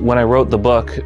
when I wrote the book,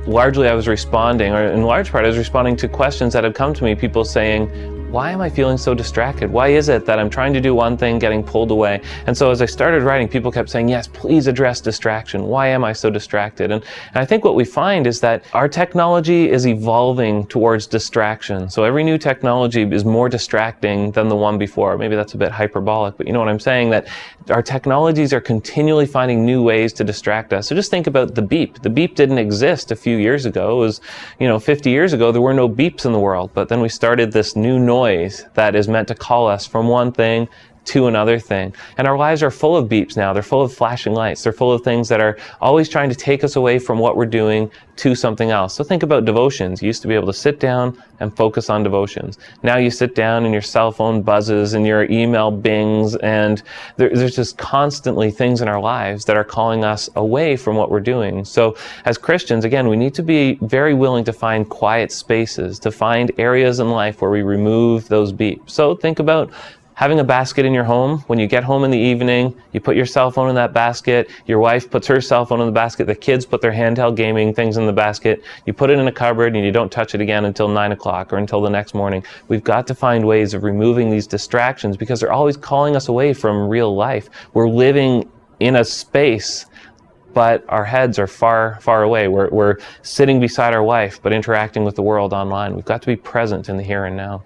largely I was responding, or in large part I was responding to questions that had come to me, people saying, why am I feeling so distracted? Why is it that I'm trying to do one thing, getting pulled away? And so as I started writing, people kept saying, yes, please address distraction. Why am I so distracted? And I think what we find is that our technology is evolving towards distraction. So every new technology is more distracting than the one before. Maybe that's a bit hyperbolic, but you know what I'm saying, that our technologies are continually finding new ways to distract us. So just think about the beep. The beep didn't exist a few years ago. It was, 50 years ago, there were no beeps in the world, but then we started this new noise that is meant to call us from one thing to another thing. And our lives are full of beeps now. They're full of flashing lights. They're full of things that are always trying to take us away from what we're doing to something else. So think about devotions. You used to be able to sit down and focus on devotions. Now you sit down and your cell phone buzzes and your email bings, and there's just constantly things in our lives that are calling us away from what we're doing. So as Christians, again, we need to be very willing to find quiet spaces, to find areas in life where we remove those beeps. So think about having a basket in your home. When you get home in the evening, you put your cell phone in that basket, your wife puts her cell phone in the basket, the kids put their handheld gaming things in the basket, you put it in a cupboard and you don't touch it again until 9 o'clock or until the next morning. We've got to find ways of removing these distractions because they're always calling us away from real life. We're living in a space, but our heads are far, far away. We're sitting beside our wife, but interacting with the world online. We've got to be present in the here and now.